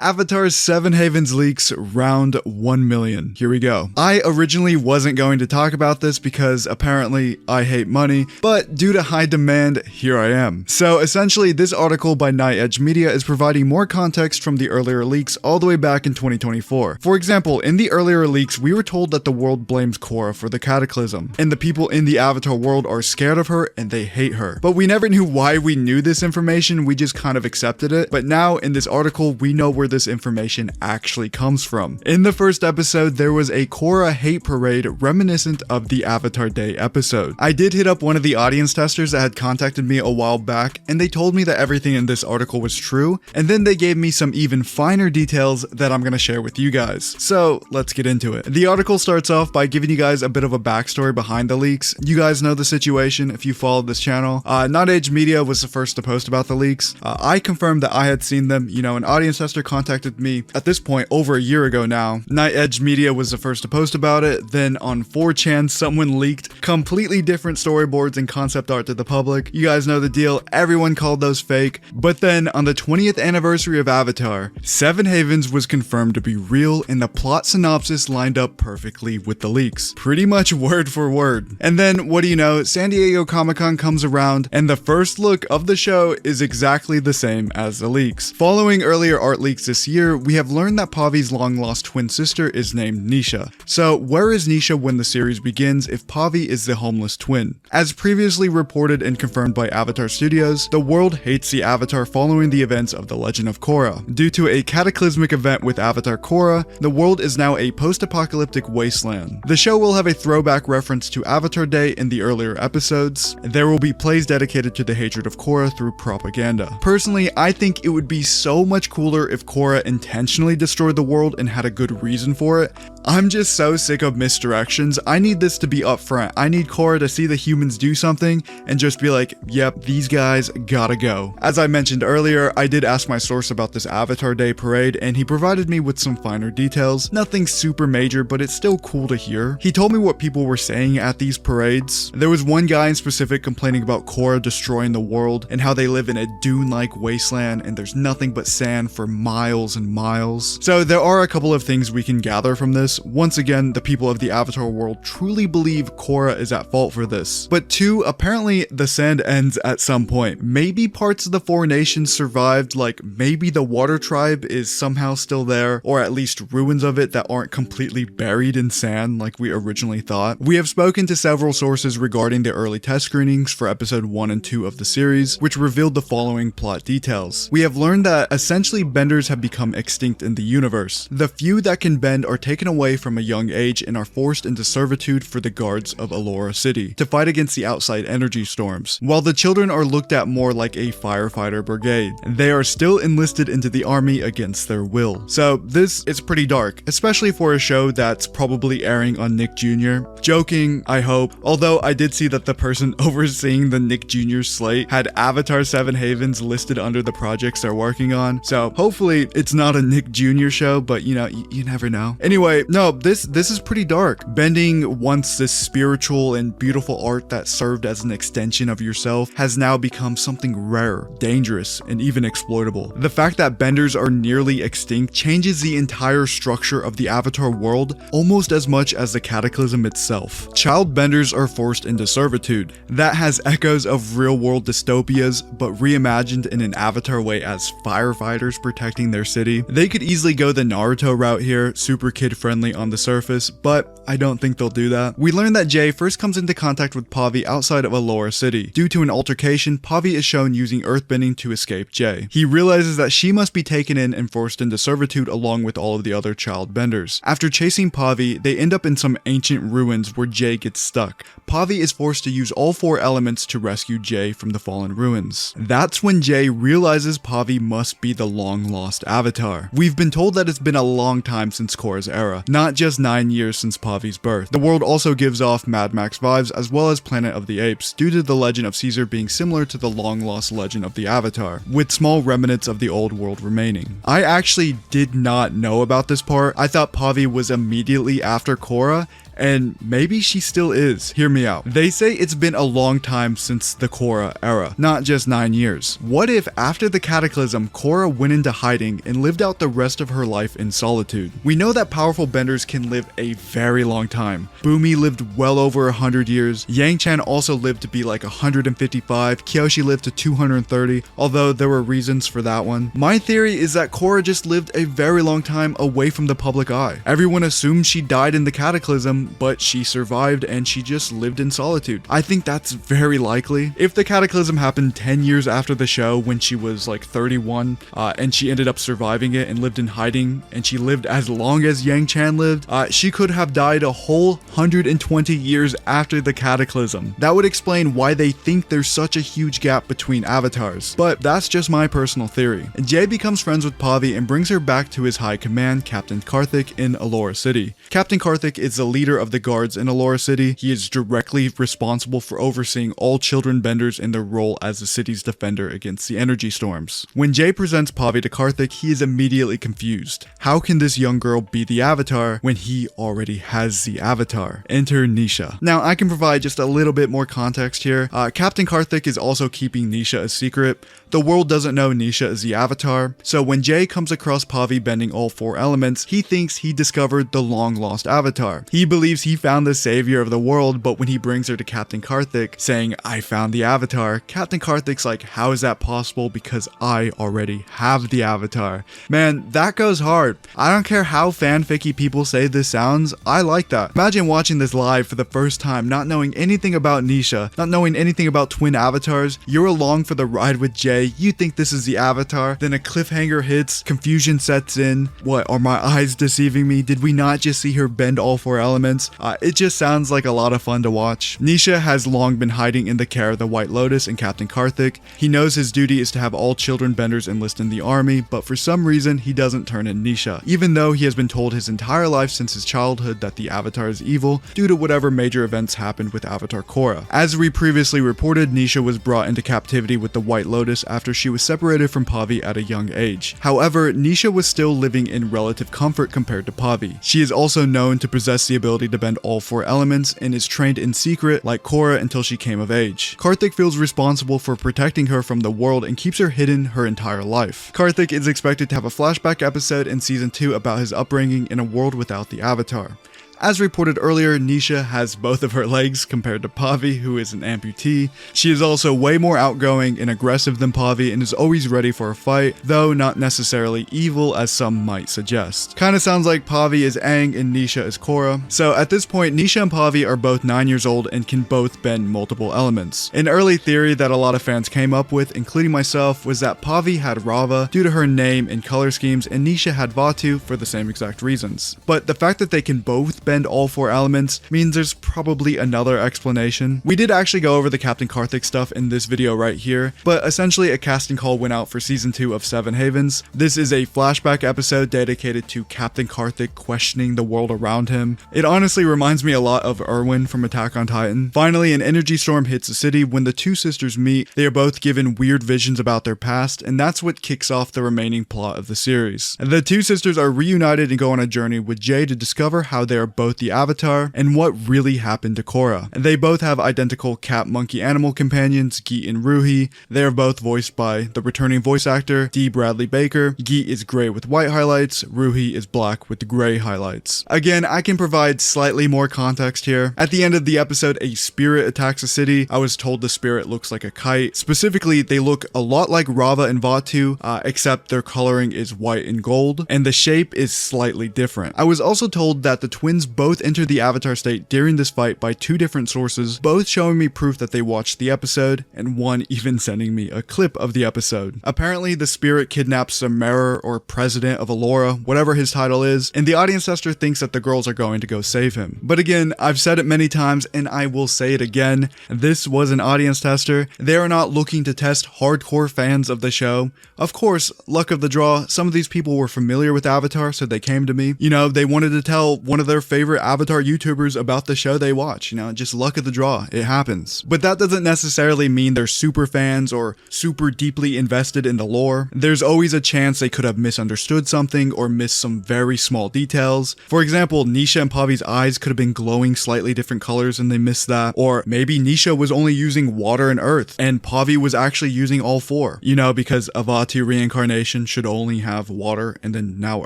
Avatar's Seven Havens leaks round 1 million. Here we go. I originally wasn't going to talk about this because apparently I hate money, but due to high demand, here I am. So essentially, this article by Night Edge Media is providing more context from the earlier leaks all the way back in 2024. For example, in the earlier leaks, we were told that the world blames Korra for the cataclysm, and the people in the Avatar world are scared of her and they hate her. But we never knew why we knew this information, we just kind of accepted it. But now in this article, we know where this information actually comes from. In the first episode, there was a Korra hate parade reminiscent of the Avatar Day episode. I did hit up one of the audience testers that had contacted me a while back, and they told me that everything in this article was true, and then they gave me some even finer details that I'm gonna share with you guys. So let's get into it. The article starts off by giving you guys a bit of a backstory behind the leaks. You guys know the situation if you followed this channel. Night Edge Media was the first to post about the leaks. I confirmed that I had seen them. You know, an audience tester contacted me at this point over a year ago now. Night Edge Media was the first to post about it. Then on 4chan, someone leaked completely different storyboards and concept art to the public. You guys know the deal. Everyone called those fake. But then on the 20th anniversary of Avatar, Seven Havens was confirmed to be real, and the plot synopsis lined up perfectly with the leaks. Pretty much word for word. And then, what do you know, San Diego Comic-Con comes around, and the first look of the show is exactly the same as the leaks. Following earlier art leaks this year, we have learned that Pavi's long-lost twin sister is named Nisha. So where is Nisha when the series begins if Pavi is the homeless twin? As previously reported and confirmed by Avatar Studios, the world hates the Avatar following the events of The Legend of Korra. Due to a cataclysmic event with Avatar Korra, the world is now a post-apocalyptic wasteland. The show will have a throwback reference to Avatar Day in the earlier episodes. There will be plays dedicated to the hatred of Korra through propaganda. Personally, I think it would be so much cooler if Korra intentionally destroyed the world and had a good reason for it. I'm just so sick of misdirections. I need this to be upfront. I need Korra to see the humans do something and just be like, yep, these guys gotta go. As I mentioned earlier, I did ask my source about this Avatar Day parade, and he provided me with some finer details. Nothing super major, but it's still cool to hear. He told me what people were saying at these parades. There was one guy in specific complaining about Korra destroying the world and how they live in a dune-like wasteland and there's nothing but sand for miles and miles. So there are a couple of things we can gather from this. Once again, the people of the Avatar world truly believe Korra is at fault for this. But two, apparently the sand ends at some point. Maybe parts of the Four Nations survived, like maybe the Water Tribe is somehow still there, or at least ruins of it that aren't completely buried in sand like we originally thought. We have spoken to several sources regarding the early test screenings for episode 1 and 2 of the series, which revealed the following plot details. We have learned that essentially benders have become extinct in the universe. The few that can bend are taken away from a young age and are forced into servitude for the guards of Allura City to fight against the outside energy storms, while the children are looked at more like a firefighter brigade. They are still enlisted into the army against their will. So this is pretty dark, especially for a show that's probably airing on Nick Jr. Joking, I hope, although I did see that the person overseeing the Nick Jr. slate had Avatar Seven Havens listed under the projects they're working on, so hopefully it's not a Nick Jr. show, but you know, you never know. Anyway, no, this is pretty dark. Bending, once this spiritual and beautiful art that served as an extension of yourself, has now become something rare, dangerous, and even exploitable. The fact that benders are nearly extinct changes the entire structure of the Avatar world almost as much as the cataclysm itself. Child benders are forced into servitude. That has echoes of real-world dystopias, but reimagined in an Avatar way as firefighters protecting their city. They could easily go the Naruto route here, super kid-friendly on the surface, but I don't think they'll do that. We learn that Jae first comes into contact with Pavi outside of Allura City. Due to an altercation, Pavi is shown using earthbending to escape Jae. He realizes that she must be taken in and forced into servitude along with all of the other child benders. After chasing Pavi, they end up in some ancient ruins where Jae gets stuck. Pavi is forced to use all 4 elements to rescue Jae from the fallen ruins. That's when Jae realizes Pavi must be the long-lost Avatar. We've been told that it's been a long time since Korra's era, not just 9 years since Pavi's birth. The world also gives off Mad Max vibes as well as Planet of the Apes, due to the legend of Caesar being similar to the long-lost legend of the Avatar, with small remnants of the old world remaining. I actually did not know about this part. I thought Pavi was immediately after Korra, and maybe she still is. Hear me out. They say it's been a long time since the Korra era, not just 9 years. What if after the cataclysm, Korra went into hiding and lived out the rest of her life in solitude? We know that powerful benders can live a very long time. Bumi lived well over 100 years. Yang Chan also lived to be like 155. Kyoshi lived to 230, although there were reasons for that one. My theory is that Korra just lived a very long time away from the public eye. Everyone assumed she died in the cataclysm, but she survived and she just lived in solitude. I think that's very likely. If the cataclysm happened 10 years after the show when she was like 31, and she ended up surviving it and lived in hiding, and she lived as long as Yang Chan lived, she could have died a whole 120 years after the cataclysm. That would explain why they think there's such a huge gap between avatars, but that's just my personal theory. Jae becomes friends with Pavi and brings her back to his high command, Captain Karthik, in Allura City. Captain Karthik is the leader of the guards in Allura City. He is directly responsible for overseeing all children benders in their role as the city's defender against the energy storms. When Jae presents Pavi to Karthik, he is immediately confused. How can this young girl be the avatar when he already has the avatar? Enter Nisha. Now, I can provide just a little bit more context here. Captain Karthik is also keeping Nisha a secret. The world doesn't know Nisha is the avatar, so when Jae comes across Pavi bending all 4 elements, he thinks he discovered the long-lost avatar. He believes he found the savior of the world, but when he brings her to Captain Karthik, saying, "I found the avatar," Captain Karthik's like, "How is that possible? Because I already have the avatar." Man, that goes hard. I don't care how fanficky people say this sounds, I like that. Imagine watching this live for the first time, not knowing anything about Nisha, not knowing anything about twin avatars. You're along for the ride with Jae, you think this is the avatar, then a cliffhanger hits, confusion sets in. What, are my eyes deceiving me? Did we not just see her bend all 4 elements? It just sounds like a lot of fun to watch. Nisha has long been hiding in the care of the White Lotus and Captain Karthik. He knows his duty is to have all children benders enlist in the army, but for some reason he doesn't turn in Nisha, even though he has been told his entire life since his childhood that the avatar is evil due to whatever major events happened with Avatar Korra. As we previously reported, Nisha was brought into captivity with the White Lotus after she was separated from Pavi at a young age. However, Nisha was still living in relative comfort compared to Pavi. She is also known to possess the ability to bend all 4 elements and is trained in secret like Korra until she came of age. Karthik feels responsible for protecting her from the world and keeps her hidden her entire life. Karthik is expected to have a flashback episode in season 2 about his upbringing in a world without the avatar. As reported earlier, Nisha has both of her legs compared to Pavi, who is an amputee. She is also way more outgoing and aggressive than Pavi and is always ready for a fight, though not necessarily evil as some might suggest. Kinda sounds like Pavi is Aang and Nisha is Korra. So at this point, Nisha and Pavi are both 9 years old and can both bend multiple elements. An early theory that a lot of fans came up with, including myself, was that Pavi had Rava due to her name and color schemes, and Nisha had Vatu for the same exact reasons. But the fact that they can both bend all 4 elements means there's probably another explanation. We did actually go over the Captain Karthik stuff in this video right here, but essentially a casting call went out for season 2 of Seven Havens. This is a flashback episode dedicated to Captain Karthik questioning the world around him. It honestly reminds me a lot of Erwin from Attack on Titan. Finally, an energy storm hits the city. When the 2 sisters meet, they are both given weird visions about their past, and that's what kicks off the remaining plot of the series. The 2 sisters are reunited and go on a journey with Jae to discover how they are both the Avatar and what really happened to Korra. They both have identical cat monkey animal companions, Geet and Ruhi. They are both voiced by the returning voice actor, D. Bradley Baker. Geet is gray with white highlights, Ruhi is black with gray highlights. Again, I can provide slightly more context here. At the end of the episode, a spirit attacks the city. I was told the spirit looks like a kite. Specifically, they look a lot like Rava and Vatu, except their coloring is white and gold, and the shape is slightly different. I was also told that the twins both entered the Avatar state during this fight by 2 different sources, both showing me proof that they watched the episode, and one even sending me a clip of the episode. Apparently, the spirit kidnaps the mayor or president of Allura, whatever his title is, and the audience tester thinks that the girls are going to go save him. But again, I've said it many times, and I will say it again, this was an audience tester. They are not looking to test hardcore fans of the show. Of course, luck of the draw, some of these people were familiar with Avatar, so they came to me. You know, they wanted to tell one of their favorite favorite Avatar YouTubers about the show they watch. You know, just luck of the draw. It happens. But that doesn't necessarily mean they're super fans or super deeply invested in the lore. There's always a chance they could have misunderstood something or missed some very small details. For example, Nisha and Pavi's eyes could have been glowing slightly different colors and they missed that. Or maybe Nisha was only using water and earth and Pavi was actually using all four. You know, because Avati reincarnation should only have water and then now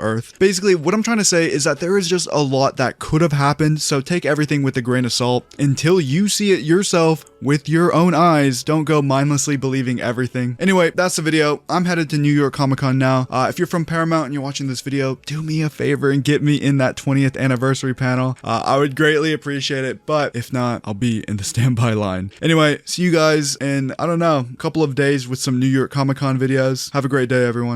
earth. Basically, what I'm trying to say is that there is just a lot that could have happened, so take everything with a grain of salt until you see it yourself with your own eyes. Don't go mindlessly believing everything. Anyway, that's the video. I'm headed to New York Comic Con now. If you're from Paramount and you're watching this video, do me a favor and get me in that 20th anniversary panel. I would greatly appreciate it, but if not, I'll be in the standby line. Anyway, see you guys in, I don't know, a couple of days with some New York Comic Con videos. Have a great day, everyone.